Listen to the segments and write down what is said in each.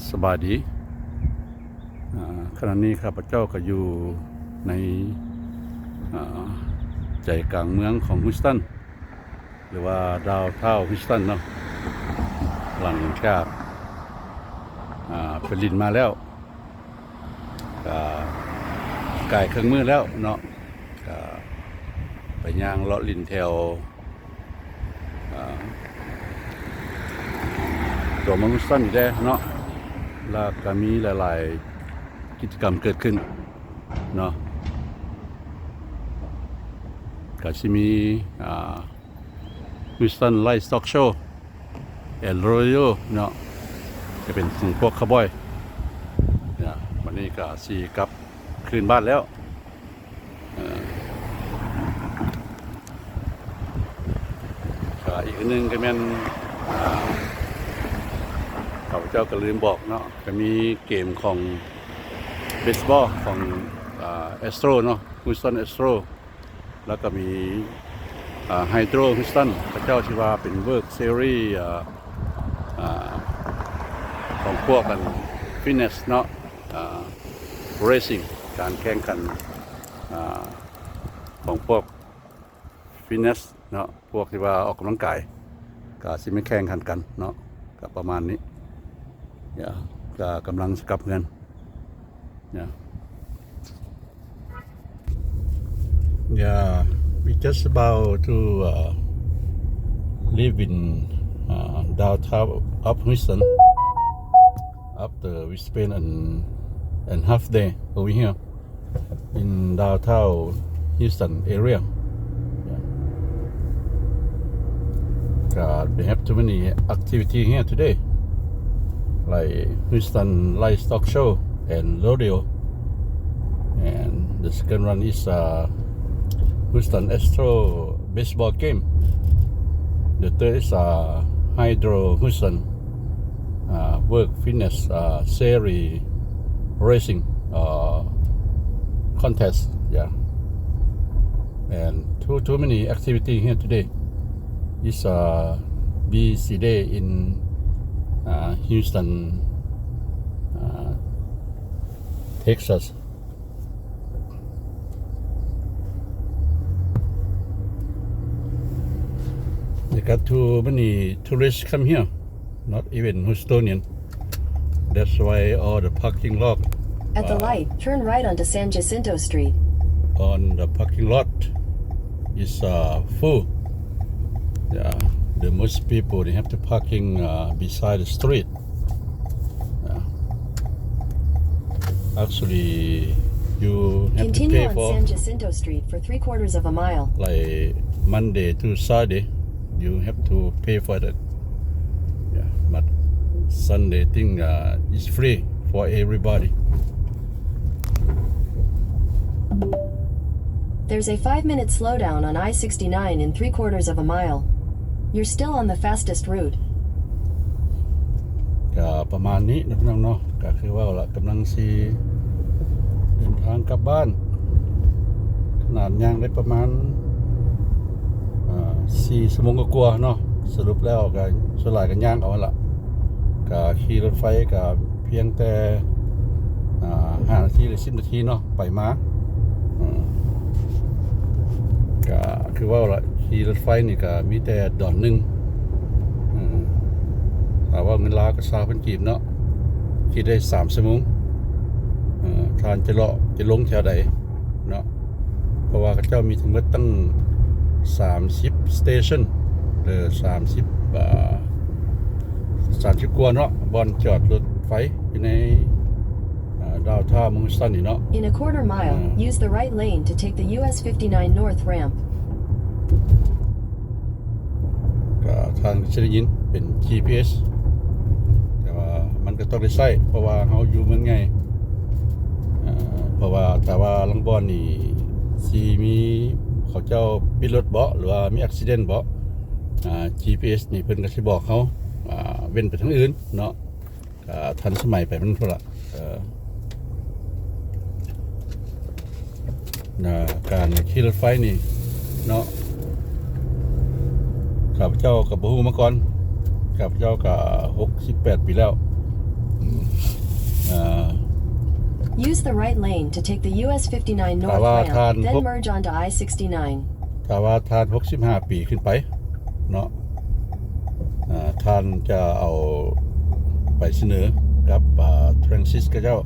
สบายดีขณะนี้ข้าพเจ้าก็อยู่ในใจกลางเมืองของฮิวสตันหรือว่าดาวเทาฮิวสตันเนาะหลังจากไปลินมาแล้วก็ไกลเครื่องมือแล้วเนาะก็ไปย่างเลาะลินแถวตัวเมืองฮิวสตันอยู่ได้เนาะแล้วก็มีหลายๆกิจกรรมเกิดขึ้นเนาะก็สิมีHouston Livestock Show El Rodeo เนาะจะเป็นของพวกคาวบอยเนี่ยวันนี้ก็สิกลับคืนบ้านแล้วก็อีกอันนึงก็แม่นข้าพเจ้าก็ลืมบอกเนาะก็มีเกมของเบสบอลของAstro เนาะ Houston Astro แล้วก็มีHydro Houston พระเจ้าชื่อว่าเป็น Work Series ของพวกกัน Fitness เนาะRacing การแข่งขันของพวก Fitness เนาะพวกที่ว่าออกกำลังกายก็สิมาแข่งขันกันเนาะก็ประมาณนี้ก็กำลังกลับเงินwe just about to live in downtown of Houston after we spend an half day over here in downtown Houston area. They have too many activity here today, like Houston Livestock Show and Rodeo, and the second one is Houston Astro baseball game. The third is Hydro Houston Work Fitness Series Racing contest. And too many activity here today. It's busy day in Houston, Texas. They got too many tourists come here, not even Houstonian. That's why all the parking lot. At the light, turn right onto San Jacinto Street. On the parking lot is full. The most people they have to parking beside the street. Actually, you have Continue to pay on for San Jacinto Street for 3/4 of a mile. Like Monday to Saturday.You have to pay for that. But Sunday thing is free for everybody. There's a 5-minute slowdown on I-69 in 3/4 of a mile. You're still on the fastest route. ก็ประมาณนี้นะพี่น้องเนาะก็คือว่าละกำลังสิเดินทางกลับบ้านขนาดย่างได้ประมาณ4 ชั่วโมงกว่าๆเนาะสรุปแล้วก็ส่วนหลายก็ย่างเอาล่ะก็ขี่รถไฟก็เพียงแต่5 นาทีหรือ10 นาทีเนาะไปมาก็คือว่าล่ะขี่รถไฟนี่ก็มีแต่ดอนนึงถ้าว่าเงินลาวก็20,000 กีบเนาะขี่ได้3 ชั่วโมงทานจะลงแถวใดเนาะเพราะว่าเขาเจ้ามีทั้งหมดตั้ง30 station หรือ30กว่าเนาะบอนจอดรถไฟอยู่ในดาวท่าเมืองฮิวสตันนี่เนาะ In a quarter mile, use the right lane to take the US 59 North ramp. ก็ทางจะได้ยินเป็น GPS แต่ว่ามันก็ต้องได้ใช้เพราะว่าเฮาอยู่เมืองไงเพราะว่าถ้าว่าลังบอนนี่สิมีเขาเจ้าปิดรถบ่หรือว่ามีอุบัติเหตุบ่GPS นี่เพิ่นก็สิบอกเขาเว้นไปทางอื่นเนาะทันสมัยไปมันพุ่นล่ะการขี่รถไฟนี่เนาะข้าพเจ้าก็บ่ฮู้มาก่อนข้าพเจ้าก็68 ปีแล้ว Use the right lane to take the US 59 North ramp, then merge onto I-69. ถ้าว่าท่าน65 ปีขึ้นไปเนาะท่านจะเอาไปเสนอกับTransit กับเจ้า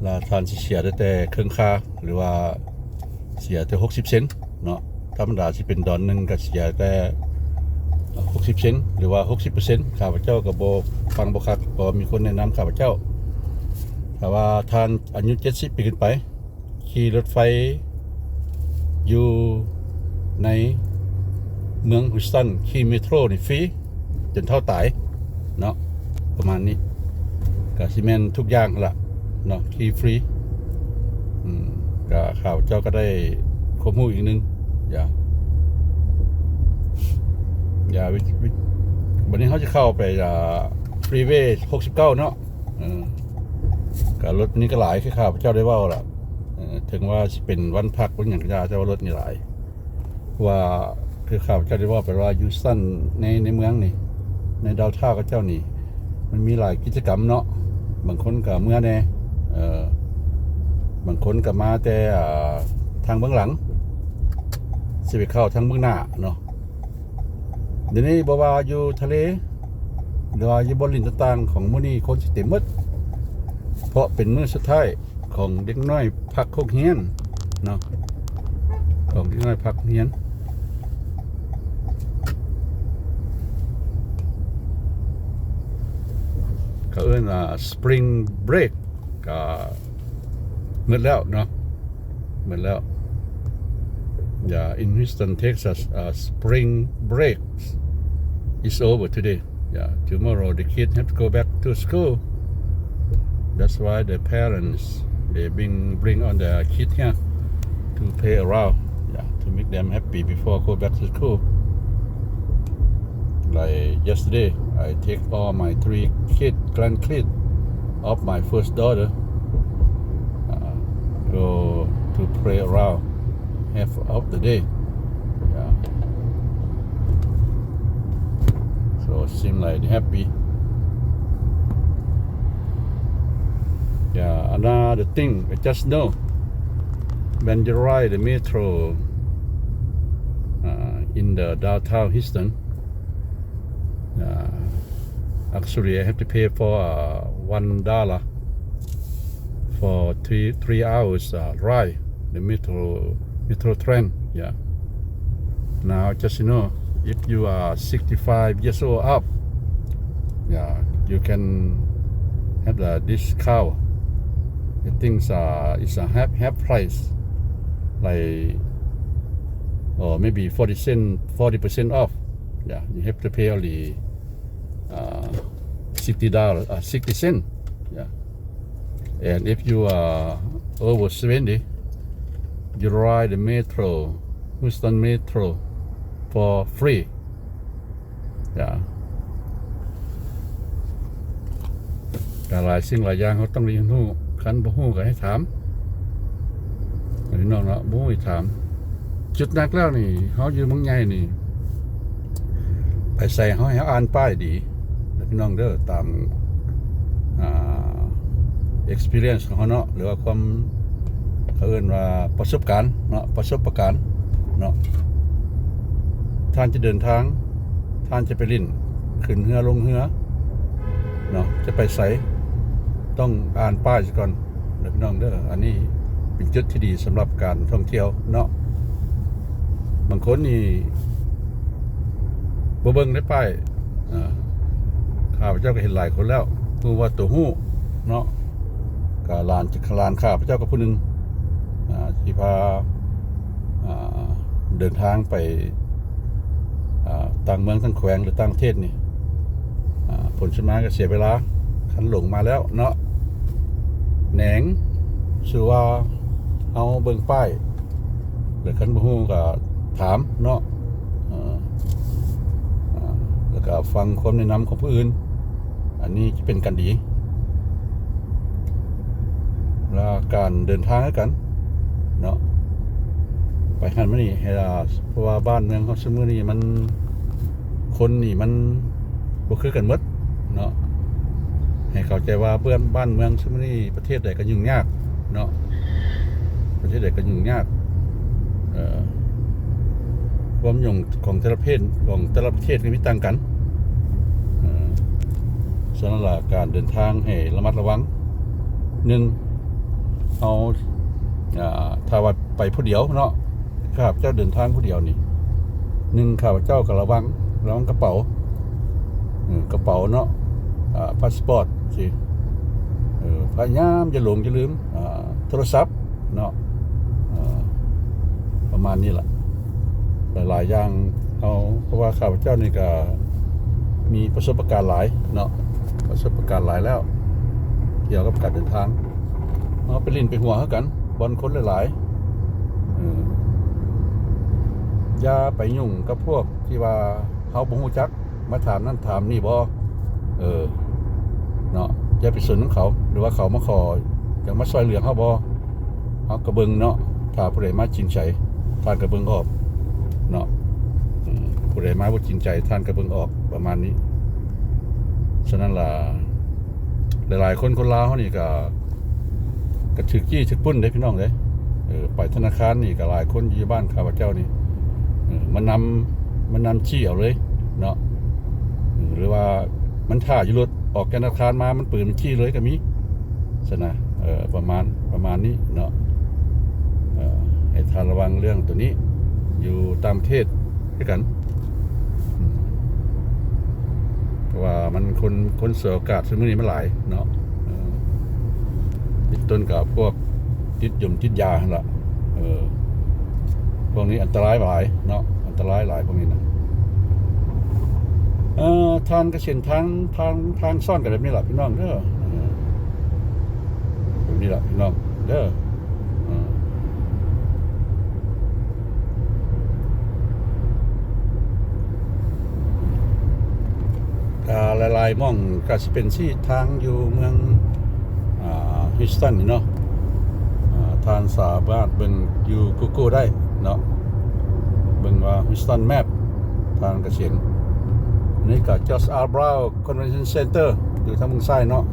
แล้วท่านสิเสียได้แต่ครึ่งค่าหรือว่าเสียแต่60เซนต์เนาะธรรมดาสิเป็นดอนนึงก็เสียแต่60เซนต์หรือว่า 60% ข้าพเจ้าก็บ่ฟังบ่คักเพราะมีคนแนะนำข้าพเจ้าถ้าว่าท่านอายุ70ปีขึ้นไปขี่รถไฟอยู่ในเมืองฮุสตันขี่เมโทรนี่ฟรีจนเท่าตายเนาะประมาณนี้ก็สิแม่นทุกอย่างล่ะเนาะขี่ฟรีก็ข้าพเจ้าก็ได้ข้อมูลอีกนึงอย่าวันนี้เขาจะเข้าไปฟรีเวย์69เนาะก็รถนี้ก็หลายคือข้าพเจ้าได้เว้าล่ะถึงว่าสิเป็นวันพักวันหยังก็จะว่ารถนี่หลายว่าคือข้าพเจ้าได้เว้าไปว่ายูสตันในเมืองนี่ในดาวน์ทาวน์กับเจ้านี่มันมีหลายกิจกรรมเนาะบางคนก็เมื่อแน่บางคนก็มาแต่ทางเบื้องหลังสิไปเข้าทางเบื้องหน้าเนาะเดี๋ยวนี้บ่ว่าอยู่ทะเลหรือว่าอยู่บนลิ้นต่างๆของมื้อนี้คนสิเต็มหมดเพราะเป็นมื้อสุดท้ายของเด็กน้อยพักโรงเรียนเนาะของเด็กน้อยพักเรียนเขาเอิ้นspring break ก็หมดแล้วเนาะหมดแล้วin Houston, Texas, spring break is over today. Tomorrow the kids have to go back to school. That's why the parents they bring on the kids here to play around, to make them happy before go back to school. Like yesterday, I take all my 3 grandkids of my first daughter go to play around.Half of the day. So it seems like happy. Another thing, I just know when you ride the metro in the downtown Houston, actually I have to pay for $1 for 3 hours ride the metro train. Now just if you are 65 years old up, you can have the discount. I think it's a half price, like or maybe 40% off. You have to pay only $60, 60 cents. And if you are over 70, you ride the metro, Houston Metro for free.แต่หลายสิ่งหลายอย่างเขาต้องเรียนรู้คันบ่ฮู้ก็ให้ถามพี่น้องเนาะบ่ฮู้ให้ถามจุดนักแล้วนี่เฮาอยู่เมืองใหญ่นี่ไปใส่เฮาให้อ่านป้ายดีพี่น้องเด้อตามexperience ของเฮาเนาะหรือว่าความเขาเอิ้นว่าประสบการณ์เนาะประสบการณ์เนาะท่านจะเดินทางท่านจะไปลิ้นขึ้นเรือลงเรือเนาะจะไปไสต้องอ่านป้ายซะก่อนพี่น้องเด้ออันนี้เป็นจุดที่ดีสำหรับการท่องเที่ยวเนาะบางคนนี่บ่เบิ่งได้ป้ายข้าพเจ้าก็เห็นหลายคนแล้วรู้ว่าตัวฮู้เนาะก็ลานข้าพเจ้าก็ผู้นึงที่พาเดินทางไปต่างเมืองต่างแขวงหรือต่างประเทศนี่ผลสุดท้ายก็เสียเวลาคันหลงมาแล้วเนาะแหนงชื่อว่าเอาเบิ่งป้ายหรือคันบ่ฮู้ก็ถามเนาะแล้วก็ฟังความแนะนำของผู้อื่นอันนี้จะเป็นกันดีแล้วการเดินทางกันเนาะไปหันมานี่ให้เพราะว่าบ้านเมืองเฮาซุมื้อนี้มันคนนี่มันบ่คือกันหมดเนาะ ให้เข้าใจว่าบ้านเมืองซุมื้อนี้ประเทศใดก็ยุ่งยากเนาะประเทศใดก็ยุ่งยากความยุ่งของแต่ละประเทศก็มีต่างกันฉะนั้นล่ะการเดินทางให้ระมัดระวัง1เอาถ้าว่าไปผู้เดียวเนาะข้าพเจ้าเดินทางผู้เดียวนี่ข้าพเจ้าก็ระวังกระเป๋าเนาะพาสปอร์ตสิพยายามอย่าลืมโทรศัพท์เนาะประมาณนี้แหละหลายอย่างเพราะว่าข้าพเจ้านี่ก็มีประสบการณ์หลายเนาะแล้วเกี่ยวกับการเดินทางไปลิ้นไปหัวกันบอลคนหลายอย่าไปยุ่งกับพวกที่ว่าเฮาบ่ฮู้จักมาถามนั่นถามนี่บ่เนาะอย่าไปสนของเขาหรือว่าเขามาขออยากมาซอยเหลืองเฮาบ่เฮาก็เบิ่งเนาะถ้าผู้ใดมาจริงใจท่านก็เบิ่งออกเนาะผู้ใดมาบ่จริงใจท่านก็เบิ่งออกประมาณนี้ฉะนั้นล่ะหลายๆคนลาวเฮานี่ก็ถึกจี้ถึกปุ้นเด้พี่น้องเด้ไปธนาคารนี่ก็หลายคนอยู่บ้านข้าพเจ้านี่มันนำชี้เอาเลยเนาะหรือว่ามันท่าอยู่รถออกจากธนาคารมามันปืนมันชี้เลยก็มีซะนะประมาณนี้เนาะให้ท่านระวังเรื่องตัวนี้อยู่ตามประเทศด้วยกันเพราะว่ามันคนเสียโอกาสซึ่งมื้อนี้มันหลายเนาะติดต้นกับพวกติดยาหั่นล่ะพวกนี้อันตรายหลายเนาะอันตรายหลายพวกนี้นะทางกระเซ็นทางซ่อนกันแบบนี้แหละพี่น้องเด้อแบบนี้แหละพี่น้องเด้อหลายๆม่องก็สิเป็นที่ทางอยู่เมืองฮิสตันนี่เนาะทานสามารถเบิ่งอยู่ Google ได้เนาะเบิ่งว่า Houston Map ทางเกษตรนี่ก็ George R. Brown Convention Center อยู่ทางมุมซ้ายเนาะ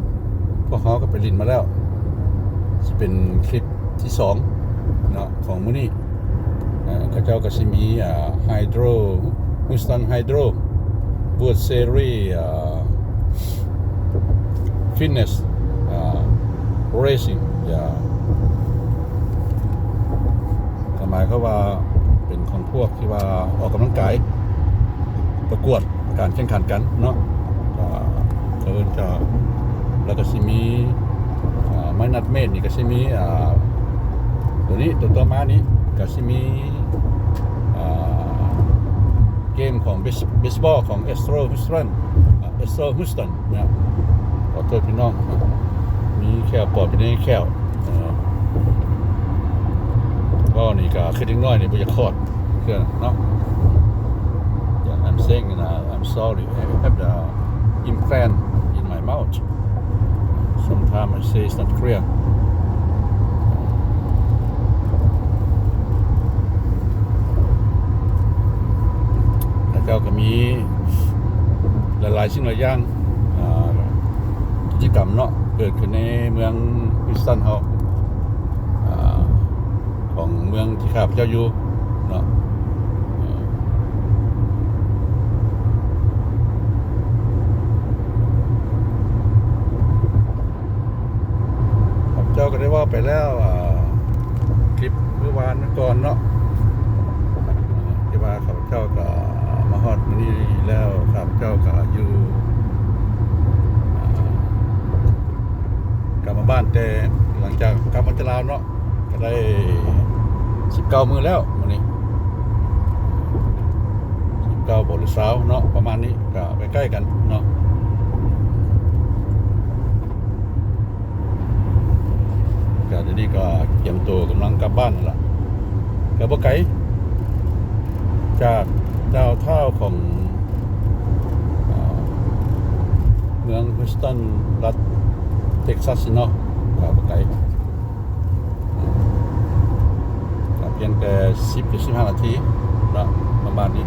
พวกเขาก็ไปลินมาแล้วจะเป็นคลิปที่2เนาะของมื้อนี้เขาเจ้าก็สิมีHydro Houston Hydro World Series Fitness Racing หมายเขาว่าเป็นของพวกที่ว่าออกกำลังกายประกวดการแข่งขันกันเนาะเขาจะแล้วก็สิมีไม้นัดเมตรนี่ก็สิมีตัวนี้ตัวมานี้ก็สิมีเกมของเบสบอลของเอสโตรฮุสตันเนี่ยขอโทษพี่น้องมีแค่ปอดเป็นแค่ก็นี่ก็คือเล็กน้อยนี่บ่อยากคลอดคือเนาะ I'm saying I'm sorry I have the implant in my mouth sometimes I say it's not clearแล้วก็มีหลายๆสิ่งหลายอย่างกิจกรรมเนาะเกิดขึ้นในเมืองฮิวสตันเฮาของเมืองที่ข้าพเจ้าอยู่เนาะข้าพเจ้าก็ได้ว่าไปแล้วคลิปเมื่อวานก่อนเนาะที่ว่าข้าพเจ้าก็มาฮอดมื้อนี้แล้วข้าพเจ้าก็อยู่กลับมาบ้านแต่หลังจากกลับมาจากลาวเนาะก็ได้19 มื้อแล้วมื้อนี้19บ่หรือ20เนาะประมาณนี้ก็ใกล้ๆกันเนาะก็เดี๋ยวนี้ก็เตรียมตัวกำลังกลับบ้านนั่นล่ะก็บ่ไกลจากเจ้าท่าของเมืองฮิวสตันรัฐเท็กซัสเนาะก็บ่ไกลก็เพียงแต่10-15 นาทีเนาะประมาณนี้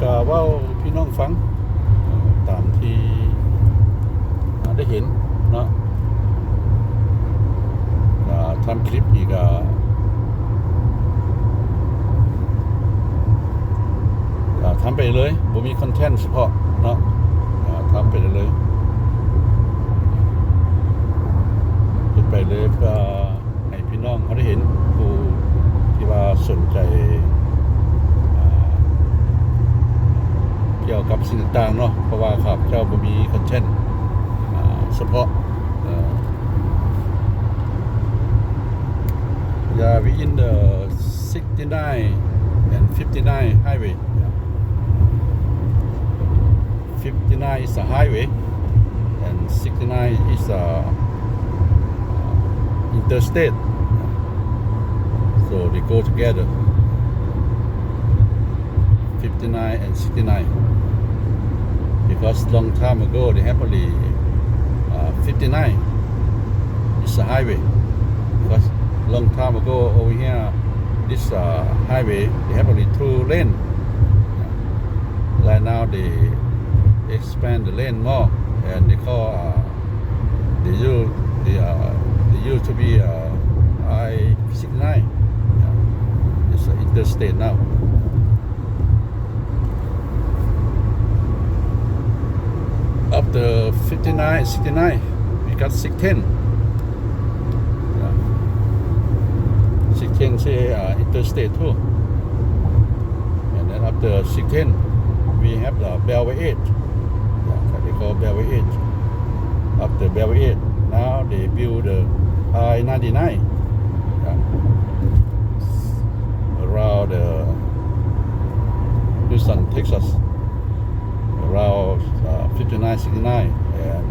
ก็เว้าพี่น้องฟังตามที่ได้เห็นเนาะก็ทำคลิปนี่ก็ทำไปเลยบ่มีคอนเทนต์เฉพาะเนาะทำไปเลยเฮ็ดไปเลยเพื่อให้พี่น้องเขาได้เห็นผู้ที่ว่าสนใจเกี่ยวกับสิ่งต่างๆเนาะเพราะว่าครับเจ้าบ่มีคอนเทนต์เฉพาะYeah, we in the 69 and 59 highway. 59 is a highway and 69 is a interstate. So they go together. 59 and 69. Because long time ago they happily 59 is a highway. Because long time ago over here this highway they have only 2 lane. Right now they expand the lane more and they call they used to be I-69. It's an interstate now. After 59 and 69 we got 610. 610 say interstate too. And then after 610 we have the Beltway 8. They call Beltway 8. After Beltway 8 now they build the I-99 around Houston, Texas, around 59, 69 and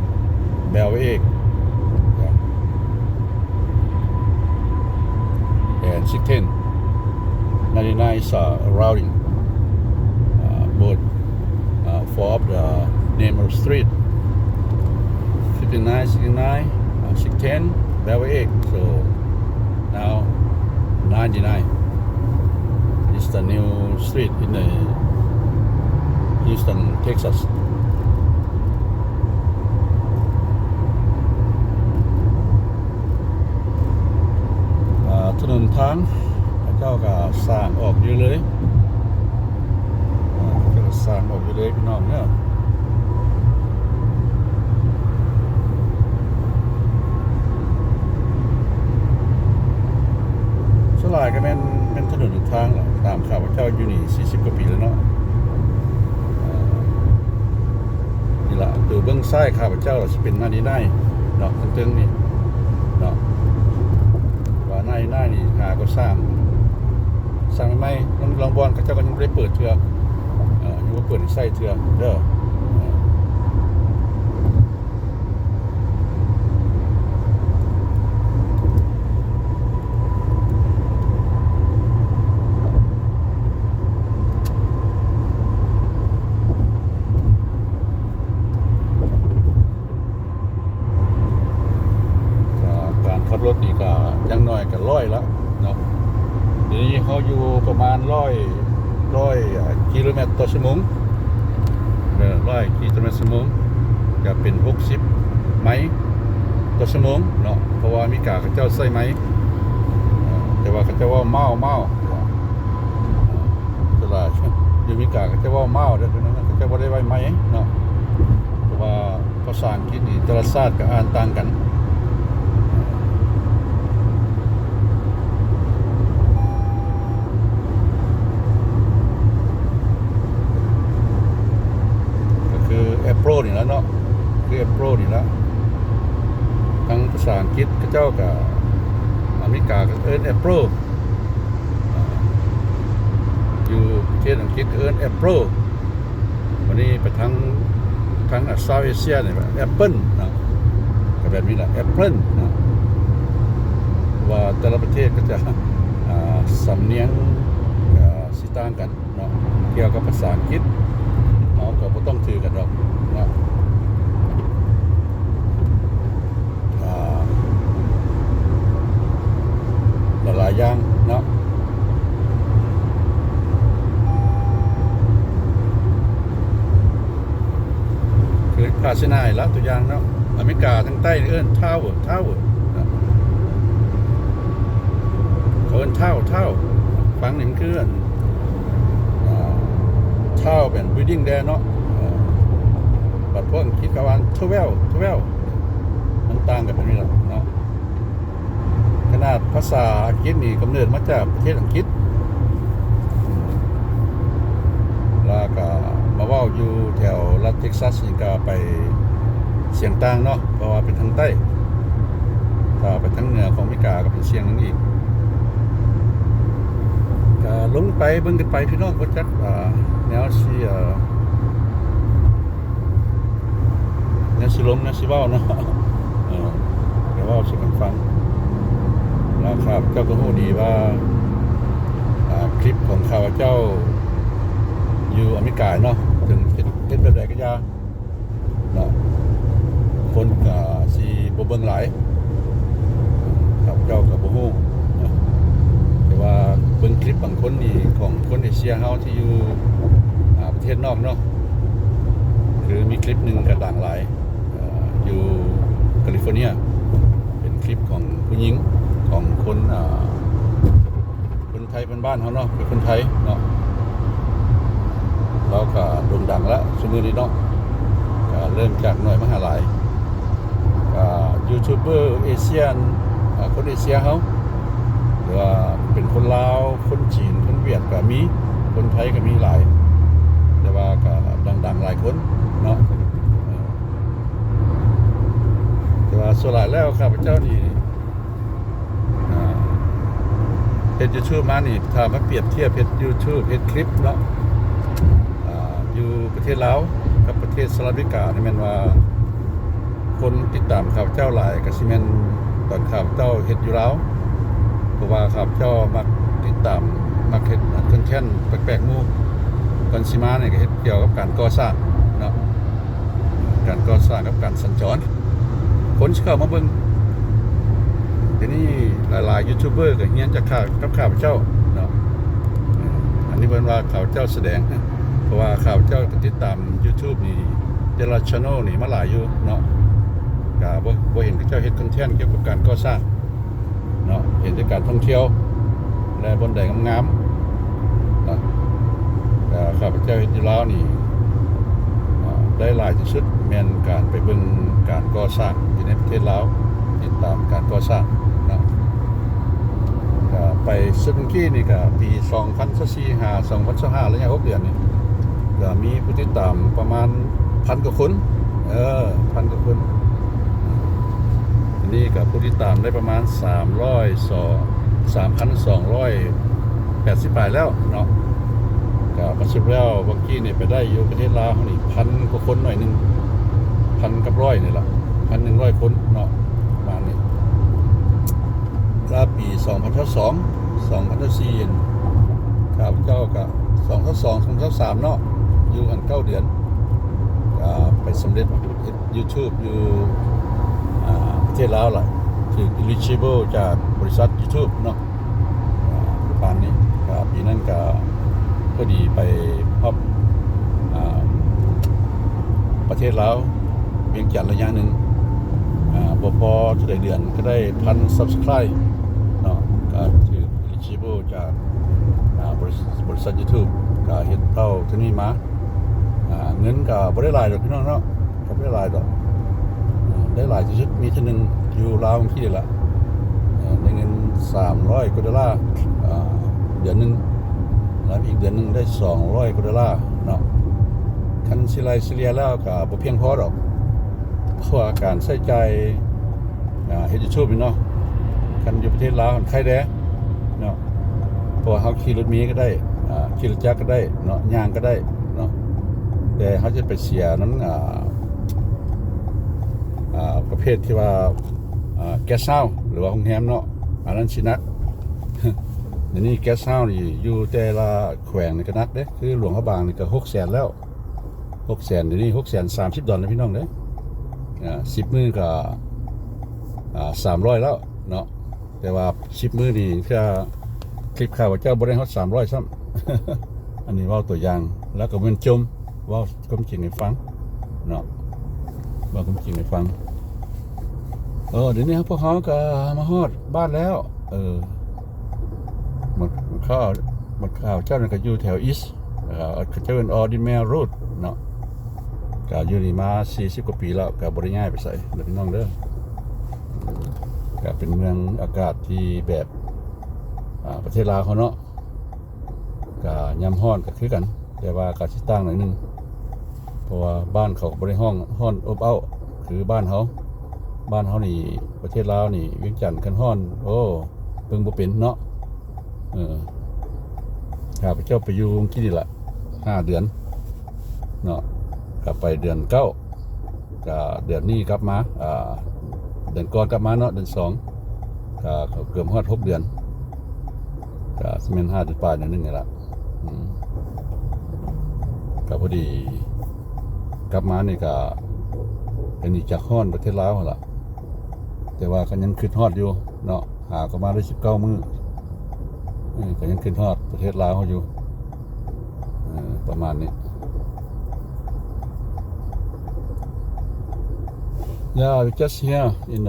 Beltway 8 and 610 99 is routing both four of the name of street 59, 69, 610, Beltway 8. So now 99 is the new street in the Houston, Texas. ถนนทางเจ้าก็สร้างออกอยู่เลยก็สร้างออกอยู่เลยพี่น้องเนี่ยสลายก็แม่นถนนทางล่ะตามข่าวว่าเจ้าอยู่นี่40กว่าปีแล้วเนาะนี่ล่ะตัวเบื้องซ้ายข้าพเจ้าสิเป็นหน้านี้ได้เนาะตึงๆนี่เนาะหน้านี่หาก็สร้างไม่ลองบอลเขาเจ้าก็ยังไม่ได้เปิดเทื่อยังบ่เปิดให้ใช้เทื่อเด้อการขับรถนี่ก็ยังน้อยก็100แล้วเนาะเดี๋ยวนี้เขาอยู่ประมาณ100กิโลเมตรต่อชั่วโมง100กิโลเมตรต่อชั่วโมงจะเป็น60ไมล์ต่อชั่วโมงเนาะเพราะว่าอเมริกาเขาเจ้าใช้ไมล์แต่ว่าเขาเจ้าว่าเมาตลาดอยู่อเมริกาเขาเจ้าว่าเมาเด้อนั้นเขาเจ้าบ่ได้ไว้ไมล์เนาะเพราะว่าภาษาอังกฤษนี่แต่ละชาติก็อ่านต่างกันPro นี่แล้วเนาะคือ Pro นี่แล้วทั้งภาษาอังกฤษเขาเจ้ากับอเมริกาก็เอิ้น Pro อยู่ประเทศอังกฤษก็เอิ้น Pro วันนี้ไปทั้งSouth Asia นี่แบบ Apple นะก็แบบนี้แหละ Apple นะว่าแต่ละประเทศก็จะสำเนียงสิต่างกันเนาะเกี่ยวกับภาษาอังกฤษเราก็บ่ต้องถือกันหรอกเนาะหลายอย่างเนาะ าเซนายละตัวอย่างเนาะอเมริกาทางใต้เอิ้นเท่านะเขาเอิ้นเท่าฟังนี่มันคืออันเท่าเป็นบิลดิ้งแดเนาะบัดพวกอังกฤษกว่า12มันต่างกันแบบนี้ล่ะเนาะขนาดภาษาอังกฤษนี่กำเนิดมาจากประเทศอังกฤษแล้วก็มาเว้าอยู่แถวรัฐเท็กซัสนี่ก็ไปเสียงต่างเนาะเพราะว่าเป็นทางใต้ถ้าไปทางเหนือของอเมริกาก็เป็นเสียงนึงอีกก็ลงไปเบิ่งกันไปพี่น้องบ่จักแนวสิแนวสิลงแนวสิเว้าเนาะเดี๋ยวเว้าสู่กันฟังแล้วครับเจ้าก็ฮู้ดีว่าคลิปของข้าพเจ้าอยู่อเมริกาเนาะถึงเฮ็ดแบบใดก็อย่าเนาะคนก็สิบ่เบิ่งหลายครับเจ้าก็บ่ฮู้แต่ว่าเบิ่งคลิปบางคนนี่ของคนเอเชียเฮาที่อยู่ประเทศนอกเนาะคือมีคลิปหนึงก็ดังหลายอยู่แคลิฟอร์เนียเป็นคลิปของผู้หญิงของคนไทยบ้านๆเฮาเนาะเป็นคนไทยเนาะเราก็โด่งดังแล้วสมือนี้เนาะก็เริ่มจากหน่วยมหาลัยยูทูบเบอร์เอเชียนคนเอเชียเขาหรือว่าเป็นคนลาวคนจีนคนเวียดก็มีคนไทยก็มีหลายแต่ว่าก็ดังๆหลายคนเนาะแต่ว่าส่วนหลายแล้วข้าพเจ้านี่เฮ็ด YouTube มานี่ถ้ามาเปรียบเทียบเฮ็ด YouTube เฮ็ดคลิปเนาะอยู่ประเทศลาวกับประเทศสหรัฐอเมริกานี่แม่นว่าคนติดตามข้าพเจ้าหลายก็สิแม่นตอนข้าพเจ้าเฮ็ดอยู่ลาวเพราะว่าข้าพเจ้ามักติดตามมักเฮ็ดคอนเทนต์แปลกๆหมู่ก่อนสิมานี่ก็เฮ็ดเกี่ยวกับการก่อสร้างเนาะการก่อสร้างกับการสัญจรคนสิเข้ามาเบิ่งทีนี้หลายๆยูทูบเบอร์ก็เฮียนจากข้าพเจ้าเนาะอันนี้เพิ่นว่าข้าพเจ้าแสดงเพราะว่าข้าพเจ้าก็ติดตาม YouTube นี่เดลาชาแนลนี่มาหลายอยู่เนาะก็บ่เห็นเขาเจ้าเฮ็ดคอนเทนต์เกี่ยวกับการก่อสร้างเนาะเห็นแต่การท่องเที่ยวและบนใดงามๆเนาะแต่ข้าพเจ้าเฮ็ดอยู่ลาวนี่ได้หลายที่สุดแม่นการไปเบิ่งการก่อสร้างอยู่ในประเทศลาวติดตามการก่อสร้างเนาะก็ไปซึ่งกี้นี่ก็ปี2024-2025ระยะ6เดือนนี่ก็มีผู้ติดตามประมาณ1,000 กว่าคน1,000 กว่าคนนี่ก็ผู้ติดตามได้ประมาณ3,280 ปลายแล้วเนาะก็ประสบแล้วบางกี้นี่ไปได้อยู่ประเทศลาวนี่1,000 กว่าคนหน่อยนึง1,000 กับ100นี่ล่ะ 1,100 คนเนาะประมาณนี้แล้วปี2022 2024ข้าพเจ้าก็2022 2023เนาะอยู่กัน9 เดือนไปสำเร็จ YouTube อยู่ประเทศลาวล่ะคือ eligible จากบริษัท YouTube เนาะประมาณนี้ปีนั้นก็พอดีไปพบประเทศลาวเวียงจันทน์ระยะหนึ่งบ่พอจะได้เดือนก็ได้1,000 subscribe เนาะก็คือ eligible จากบริษัท YouTube ก็เฮ็ดเท่าที่นี่มาเงินก็บ่ได้หลายดอกพี่น้องเนาะก็บ่ได้หลายดอกได้หลายที่สุดมีเท่านึงอยู่ลาวที่นี่ล่ะได้เงิน$300 กว่าเดือนนึงแล้วอีกเดือนนึงได้$200 กว่าเนาะคันสิไลเฉลี่ยแล้วก็บ่เพียงพอดอกเพราะว่าการใช้จ่ายเฮ็ด YouTube นี่เนาะคันอยู่ประเทศลาวใครแด้เนาะเพราะว่าเฮาขี่รถเมล์ก็ได้ขี่รถจักรก็ได้เนาะย่างก็ได้เนาะแต่เขาจะไปเสียนั้นประเภทที่ว่าแก๊สเฮาหรือว่าโรงแรมเนาะอันนั้นสินักเดี๋ยวนี้แก๊สเฮานี่อยู่แต่ละแขวงนี่ก็นักเด้คือหลวงพระบางนี่ก็600,000แล้ว600,000เดี๋ยวนี้$630นะพี่น้องเด้10 มื้อก็300แล้วเนาะแต่ว่า10 มื้อนี่คือคลิปข่าวว่าเจ้าบ่ได้ฮอด300ซ้ำอันนี้เว้าตัวอย่างแล้วก็มันจมเว้าความจริงให้ฟังเนาะ ว่าความจริงให้ฟังเดี๋ยวนี้พวกเขาก็มาฮอดบ้านแล้วหมดข่าวเจ้านั่นก็อยู่แถวอีสเจ้าเป็นออดิแมร์รูทเนาะก็อยู่นี่มา40กว่าปีแล้วก็บ่ได้ย้ายไปไสเด้อพี่น้องเด้อก็เป็นเมืองอากาศที่แบบประเทศลาวเขาเนาะก็ยามร้อนก็คือกันแต่ว่าก็สิต่างหน่อยนึงเพราะว่าบ้านเขาก็บ่ได้ร้อนอบอ้าวคือบ้านเฮานี่ประเทศลาวนี่เวียงจันทน์คันร้อนเบิ่งบ่เป็นเนาะข้าพเจ้าไปอยู่ที่นี่ล่ะ5 เดือนเนาะกลับไปเดือน9ก็เดือนนี้กลับมาเดือนก่อนกลับมาเนาะเดือน2ก็เกือบฮอด6 เดือนก็สิแม่น5 เดือนปลายนั่นนึงนี่ล่ะก็พอดีกลับมานี่ก็เป็นอีกจากฮ้อนประเทศลาวหั่นล่ะแต่ว่าก็ยังคิดฮอดอยู่เนาะหาก็มาได้19 มื้อก็ยังคิดฮอดประเทศลาวเฮาอยู่ประมาณนี้Yeah, we're just here in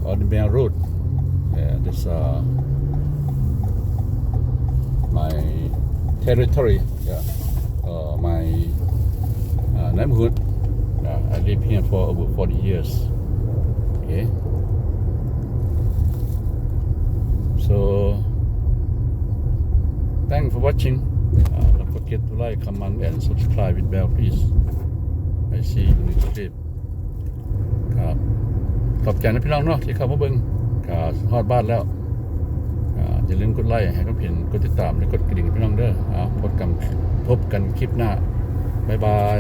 on the main road. This my territory. My neighborhood. I live here for over 40 years. Okay. So, thanks for watching. Don't forget to like, comment, and subscribe with bell, please.I see you next clip ครับขอบใจนะพี่น้องเนาะที่เข้ามาเบิ่งก็ฮอดบ้านแล้วอย่าลืมกดไลค์ให้กับเห็นกดติดตามและกดกระดิ่งพี่น้องเด้อพบกันคลิปหน้าบ๊ายบาย